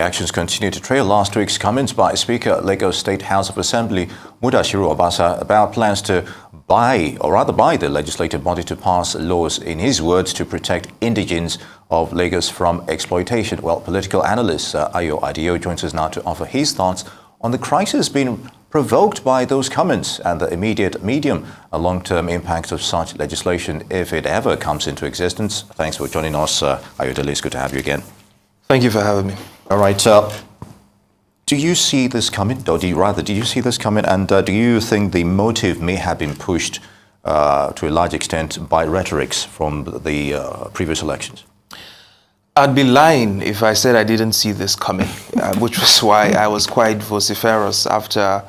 reactions continue to trail last week's comments by Speaker at Lagos State House of Assembly Mudashiru Obasa about plans to buy the legislative body to pass laws, in his words, to protect indigenes of Lagos from exploitation. Well, political analyst Adio joins us now to offer his thoughts on the crisis being provoked by those comments and the immediate, medium and long-term impacts of such legislation if it ever comes into existence. Thanks for joining us, Ayodele. It's good to have you again. Thank you for having me. All right. Do you see this coming? Or do you see this coming? And do you think the motive may have been pushed to a large extent by rhetorics from the previous elections? I'd be lying if I said I didn't see this coming, which was why I was quite vociferous after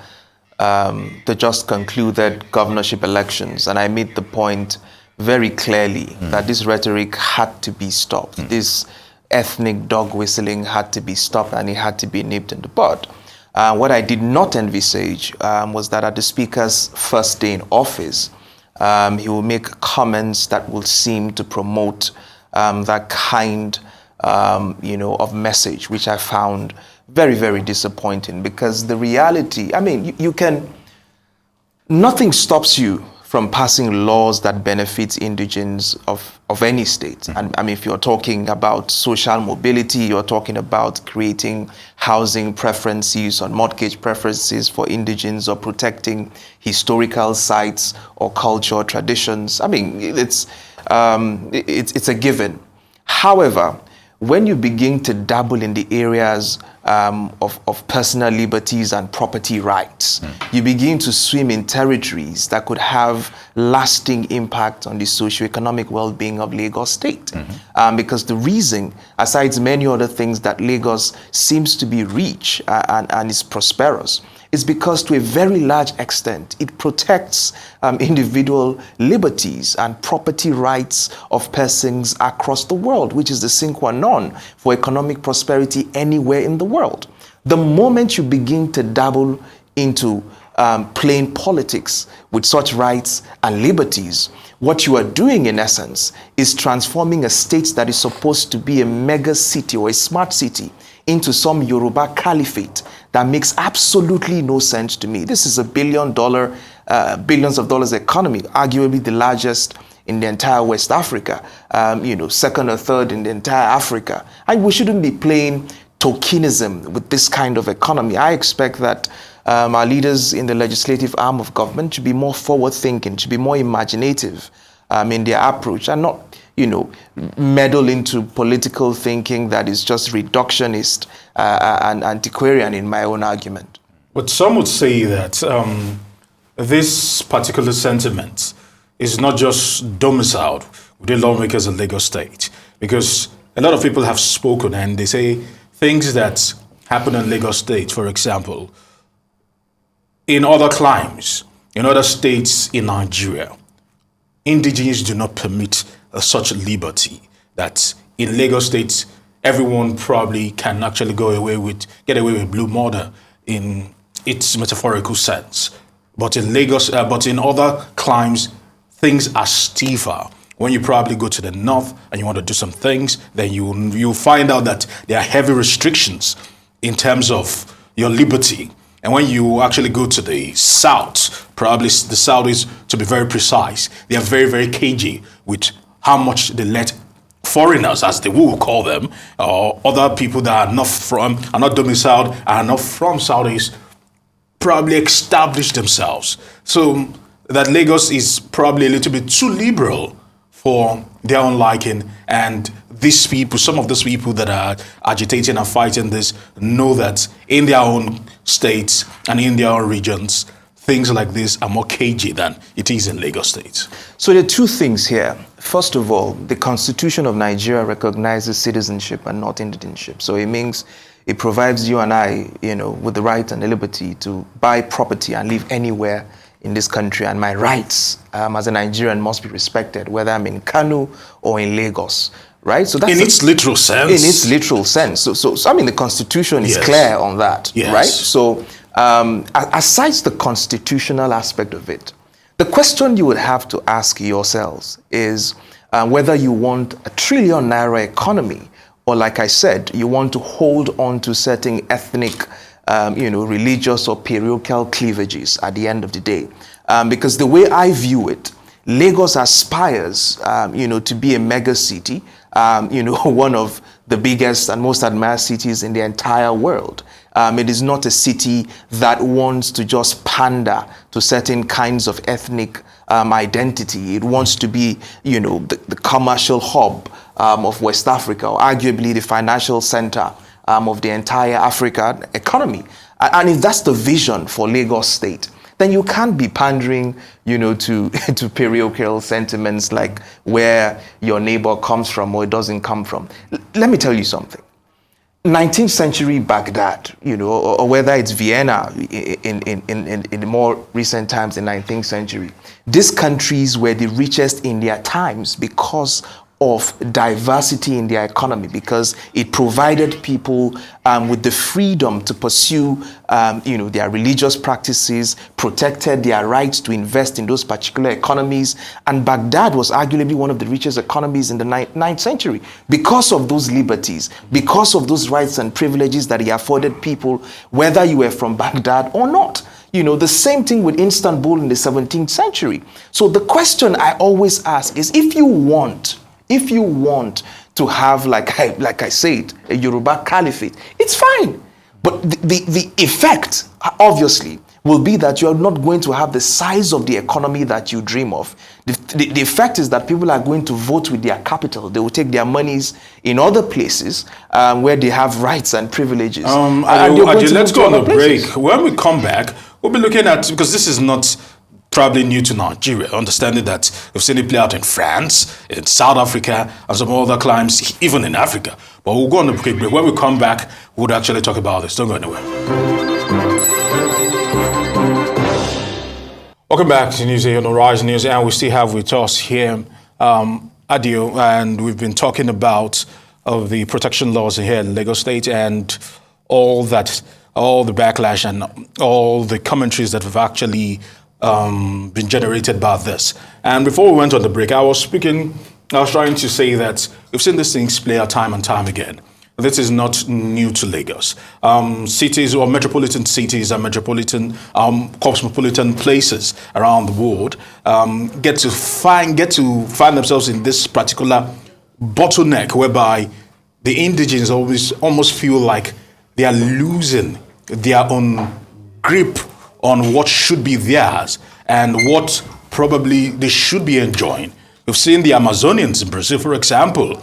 the just concluded governorship elections. And I made the point very clearly that this rhetoric had to be stopped. This ethnic dog whistling had to be stopped, and it had to be nipped in the bud. What I did not envisage was that at the Speaker's first day in office, he will make comments that will seem to promote that kind of message, which I found very, very disappointing, because the reality, I mean, nothing stops you from passing laws that benefit indigenes of any state. And I mean, if you're talking about social mobility, you're talking about creating housing preferences or mortgage preferences for indigenes, or protecting historical sites or cultural traditions. I mean, it's a given. However, when you begin to dabble in the areas of personal liberties and property rights, you begin to swim in territories that could have lasting impact on the socioeconomic well-being of Lagos State. Because the reason, aside many other things, that Lagos seems to be rich and is prosperous, is because to a very large extent, it protects individual liberties and property rights of persons across the world, which is the sine qua non for economic prosperity anywhere in the world. The moment you begin to dabble into playing politics with such rights and liberties, what you are doing in essence is transforming a state that is supposed to be a mega city or a smart city into some Yoruba Caliphate that makes absolutely no sense to me. This is $1 billions of dollars economy, arguably the largest in the entire West Africa, second or third in the entire Africa. And we shouldn't be playing tokenism with this kind of economy. I expect that our leaders in the legislative arm of government should be more forward-thinking, should be more imaginative in their approach, and not meddle into political thinking that is just reductionist and antiquarian, in my own argument. But some would say that this particular sentiment is not just domiciled within lawmakers in Lagos State, because a lot of people have spoken and they say things that happen in Lagos State, for example, in other climes, in other states in Nigeria, indigenes do not permit such liberty, that in Lagos State, everyone probably can actually get away with blue murder in its metaphorical sense. But in Lagos, but in other climes, things are stiffer. When you probably go to the north and you want to do some things, then you find out that there are heavy restrictions in terms of your liberty. And when you actually go to the south, probably the south is, to be very precise, they are very, very cagey with how much they let foreigners, as they will call them, or other people that are not domiciled, are not from Southeast, probably establish themselves. So that Lagos is probably a little bit too liberal for their own liking, and these people, some of those people that are agitating and fighting this, know that in their own states and in their own regions, things like this are more cagey than it is in Lagos State. So there are two things here. First of all, the Constitution of Nigeria recognizes citizenship and not indigenship. So it means it provides you and I, with the right and the liberty to buy property and live anywhere in this country, and my rights as a Nigerian must be respected, whether I'm in Kano or in Lagos, right? So that's in its literal sense. In its literal sense. So I mean, the Constitution is clear on that, right? So aside the constitutional aspect of it, the question you would have to ask yourselves is whether you want a trillion naira economy or like I said, you want to hold on to certain ethnic, religious or parochial cleavages at the end of the day. Because the way I view it, Lagos aspires, to be a mega city, one of the biggest and most admired cities in the entire world. It is not a city that wants to just pander to certain kinds of ethnic identity. It wants to be, the commercial hub of West Africa, or arguably the financial center of the entire African economy. And if that's the vision for Lagos State, then you can't be pandering, to parochial sentiments like where your neighbor comes from or it doesn't come from. Let me tell you something. 19th century Baghdad, or whether it's Vienna in more recent times in 19th century, these countries were the richest in their times because of diversity in their economy, because it provided people with the freedom to pursue, their religious practices, protected their rights to invest in those particular economies. And Baghdad was arguably one of the richest economies in the 9th century because of those liberties, because of those rights and privileges that he afforded people, whether you were from Baghdad or not. The same thing with Istanbul in the 17th century. So the question I always ask is, if you want to have, like I said, a Yoruba Caliphate, it's fine. But the effect, obviously, will be that you are not going to have the size of the economy that you dream of. The effect is that people are going to vote with their capital. They will take their monies in other places where they have rights and privileges. Let's go on a break. When we come back, we'll be looking at, because this is not probably new to Nigeria, understanding that we've seen it play out in France, in South Africa, and some other climes, even in Africa. But we'll go on a quick break. When we come back, we'll actually talk about this. Don't go anywhere. Welcome back to News on the Rise News, and we still have with us here Adio, and we've been talking about the protection laws here in Lagos State and all the backlash and all the commentaries that have actually been generated by this. And before we went on the break, I was trying to say that we've seen these things play out time and time again. This is not new to Lagos. Cities or metropolitan cities and metropolitan cosmopolitan places around the world get to find themselves in this particular bottleneck whereby the indigenes almost feel like they are losing their own grip on what should be theirs and what probably they should be enjoying. We've seen the Amazonians in Brazil, for example,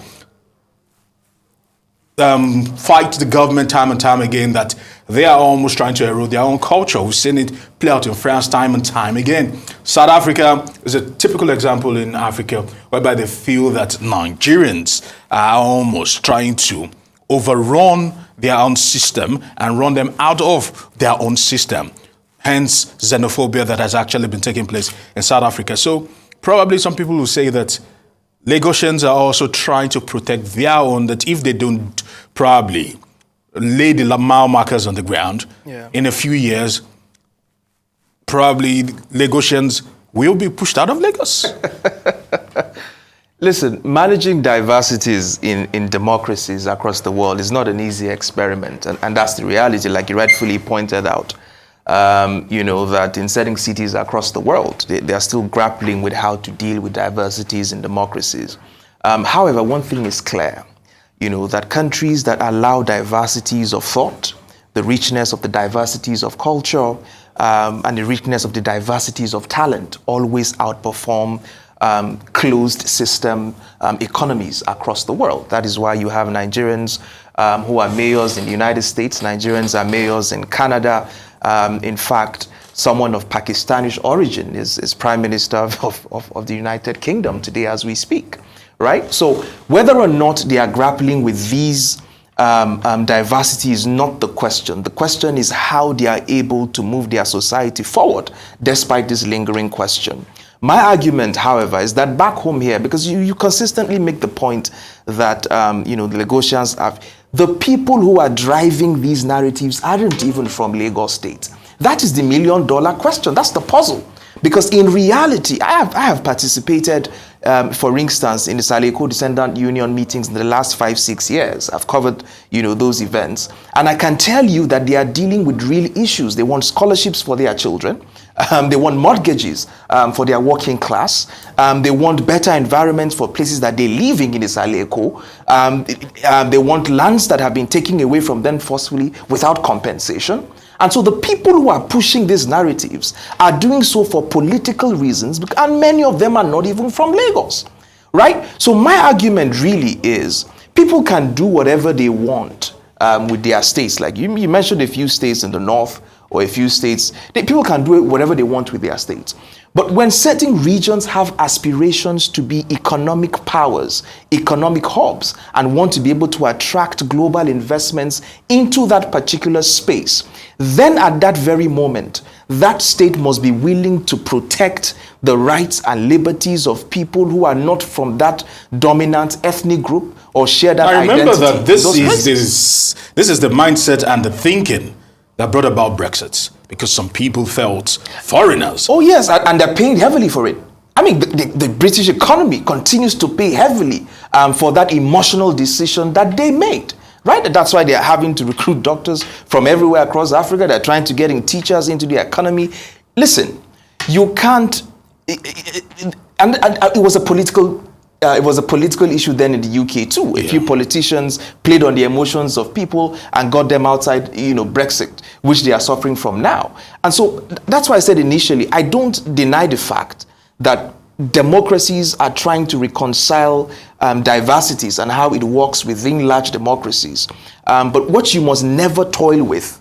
fight the government time and time again that they are almost trying to erode their own culture. We've seen it play out in France time and time again. South Africa is a typical example in Africa whereby they feel that Nigerians are almost trying to overrun their own system and run them out of their own system. Hence, xenophobia that has actually been taking place in South Africa. So probably some people will say that Lagosians are also trying to protect their own, that if they don't probably lay the mile markers on the ground, in a few years, probably Lagosians will be pushed out of Lagos. Listen, managing diversities in democracies across the world is not an easy experiment. And that's the reality, like you rightfully pointed out. That in certain cities across the world, they are still grappling with how to deal with diversities in democracies. However, one thing is clear, that countries that allow diversities of thought, the richness of the diversities of culture, and the richness of the diversities of talent always outperform closed system economies across the world. That is why you have Nigerians who are mayors in the United States, Nigerians are mayors in Canada. In fact, someone of Pakistani origin is Prime Minister of the United Kingdom today as we speak, right? So whether or not they are grappling with these diversity is not the question. The question is how they are able to move their society forward despite this lingering question. My argument, however, is that back home here, because you consistently make the point that, the Lagosians have, the people who are driving these narratives aren't even from Lagos State. That is the $1 million question. That's the puzzle. Because in reality, I have participated, for instance, in the Saleko Descendant Union meetings in the last 5-6 years. I've covered, those events. And I can tell you that they are dealing with real issues. They want scholarships for their children. They want mortgages for their working class. They want better environments for places that they're living in the Saleko. They want lands that have been taken away from them forcefully without compensation. And so the people who are pushing these narratives are doing so for political reasons, and many of them are not even from Lagos, right? So my argument really is people can do whatever they want with their states. Like you mentioned a few states in the north or a few states, people can do whatever they want with their states. But when certain regions have aspirations to be economic powers, economic hubs, and want to be able to attract global investments into that particular space, then at that very moment, that state must be willing to protect the rights and liberties of people who are not from that dominant ethnic group or share that identity. I remember that this is the mindset and the thinking that brought about Brexit, because some people felt foreigners. Oh yes, and they're paying heavily for it. I mean, the British economy continues to pay heavily for that emotional decision that they made. Right? That's why they're having to recruit doctors from everywhere across Africa. They're trying to get teachers into the economy. Listen, you can't, and it was a political issue then in the UK too. A few politicians played on the emotions of people and got them outside, Brexit, which they are suffering from now. And so that's why I said initially, I don't deny the fact that democracies are trying to reconcile diversities and how it works within large democracies. But what you must never toil with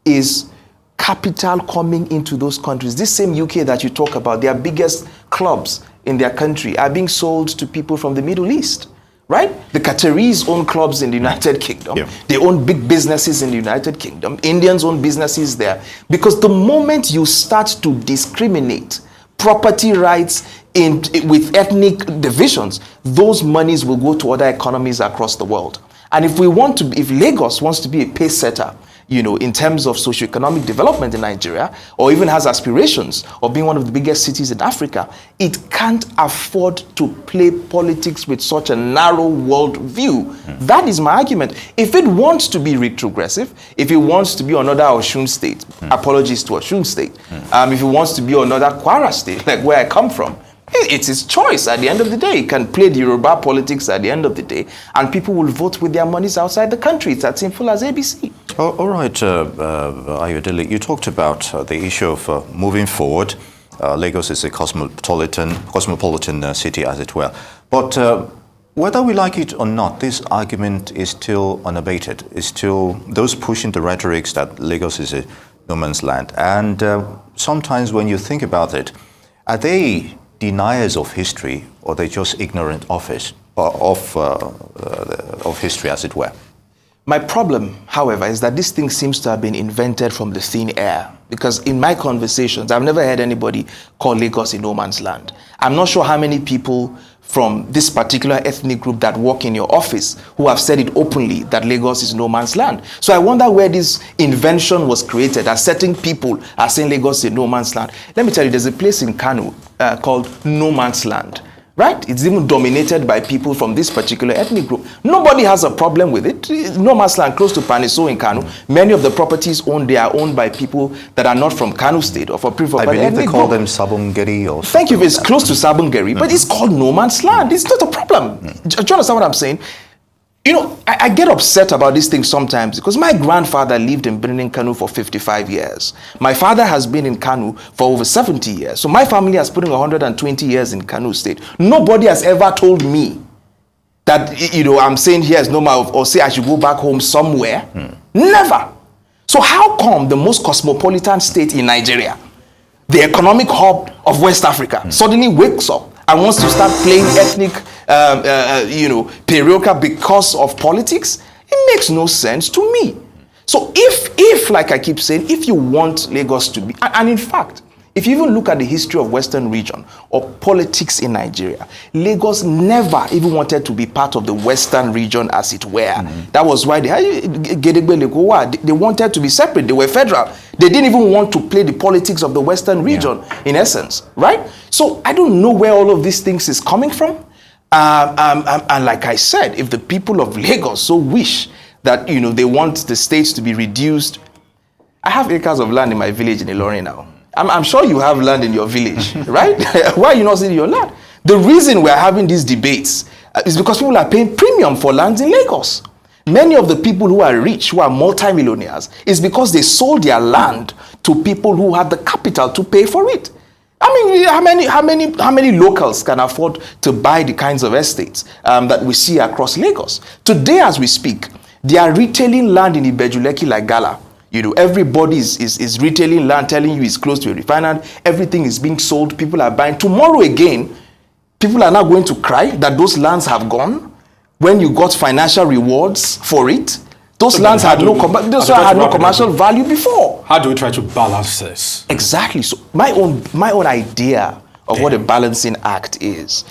is capital coming into those countries. This same UK that you talk about, their biggest clubs in their country are being sold to people from the Middle East. Right? The Qataris own clubs in the United Kingdom. Yeah. They own big businesses in the United Kingdom. Indians own businesses there. Because the moment you start to discriminate property rights with ethnic divisions, those monies will go to other economies across the world. And if Lagos wants to be a pace setter, in terms of socioeconomic development in Nigeria, or even has aspirations of being one of the biggest cities in Africa, it can't afford to play politics with such a narrow world view. That is my argument. If it wants to be retrogressive, if it wants to be another Osun state, apologies to Osun state, if it wants to be another Kwara state, like where I come from, it's his choice at the end of the day. He can play the Yoruba politics at the end of the day, and people will vote with their monies outside the country. It's as simple as ABC. All right, Ayodele, you talked about the issue of moving forward. Lagos is a cosmopolitan city, as it were. But whether we like it or not, this argument is still unabated. It's still those pushing the rhetorics that Lagos is a no man's land. And sometimes when you think about it, are they deniers of history, or they just ignorant of history, as it were? My problem, however, is that this thing seems to have been invented from the thin air. Because in my conversations, I've never heard anybody call Lagos a no man's land. I'm not sure how many people from this particular ethnic group that work in your office who have said it openly that Lagos is no man's land. So I wonder where this invention was created, as certain people are saying Lagos is no man's land. Let me tell you, there's a place in Kano called No Man's Land. Right? It's even dominated by people from this particular ethnic group. Nobody has a problem with it. No man's land close to Paniso in Kano. Many of the properties they are owned by people that are not from Kano State or from people. I believe they call them Sabongeri or. Thank you. It's close to Sabongeri, but it's called no man's land. It's not a problem. Do you understand what I'm saying? I get upset about these things sometimes because my grandfather lived in Birnin Kano for 55 years. My father has been in Kano for over 70 years. So my family has put in 120 years in Kano State. Nobody has ever told me that, I'm saying here is normal or say I should go back home somewhere. Never. So how come the most cosmopolitan state in Nigeria, the economic hub of West Africa, suddenly wakes up and wants to start playing ethnic paroka because of politics? It makes no sense to me. So if like I keep saying, if you want Lagos to be, and in fact, If you even look at the history of Western region or politics in Nigeria, Lagos never even wanted to be part of the Western region, as it were. That was why they wanted to be separate. They were federal. They didn't even want to play the politics of the Western region, in essence, right? So I don't know where all of these things is coming from. And like I said, if the people of Lagos so wish that, they want the states to be reduced. I have acres of land in my village in Ilorin now. I'm sure you have land in your village, right? Why are you not seeing your land? The reason we're having these debates is because people are paying premium for lands in Lagos. Many of the people who are rich, who are multimillionaires, is because they sold their land to people who have the capital to pay for it. I mean, how many locals can afford to buy the kinds of estates that we see across Lagos? Today, as we speak, they are retailing land in Ibejuleki like Gala. Everybody is retailing land, telling you it's close to a refinery. Everything is being sold. People are buying. Tomorrow again, people are now going to cry that those lands have gone when you got financial rewards for it. Those lands had no commercial value before. How do we try to balance this? Exactly. So my own idea of what a balancing act is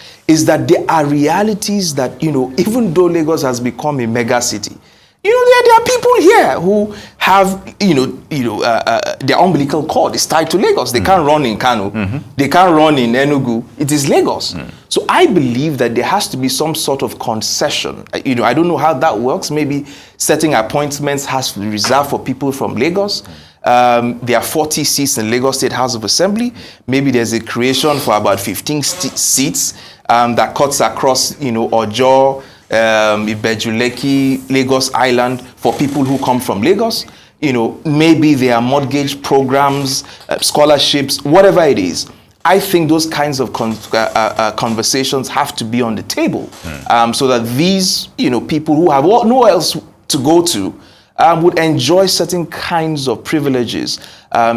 that there are realities that, even though Lagos has become a mega city, there are people here who have, their umbilical cord is tied to Lagos. They can't run in Kano. They can't run in Enugu. It is Lagos. So I believe that there has to be some sort of concession. I don't know how that works. Maybe setting appointments has to be reserved for people from Lagos. There are 40 seats in Lagos State House of Assembly. Maybe there's a creation for about 15 seats that cuts across, Ojo, Ibejuleki, Lagos Island for people who come from Lagos. Maybe there are mortgage programs, scholarships, whatever it is. I think those kinds of conversations have to be on the table so that these, people who have nowhere else to go to would enjoy certain kinds of privileges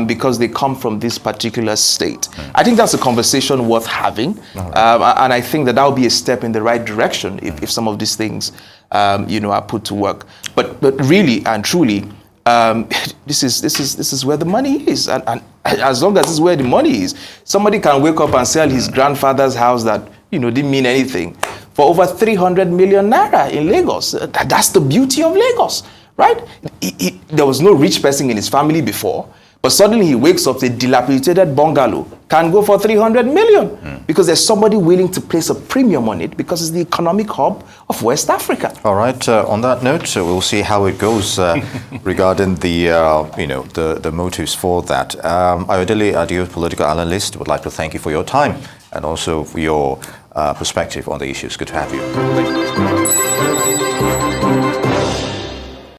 because they come from this particular state. I think that's a conversation worth having. And I think that will be a step in the right direction if some of these things, are put to work. But really and truly, this is where the money is. And as long as this is where the money is, somebody can wake up and sell his grandfather's house that, didn't mean anything for over 300 million naira in Lagos. That's the beauty of Lagos. Right? There was no rich person in his family before, but suddenly he wakes up, a dilapidated bungalow can go for 300 million because there's somebody willing to place a premium on it because it's the economic hub of West Africa. All right. On that note, we'll see how it goes regarding the motives for that. Ayodele, Adio, political analyst, would like to thank you for your time and also for your perspective on the issues. Good to have you.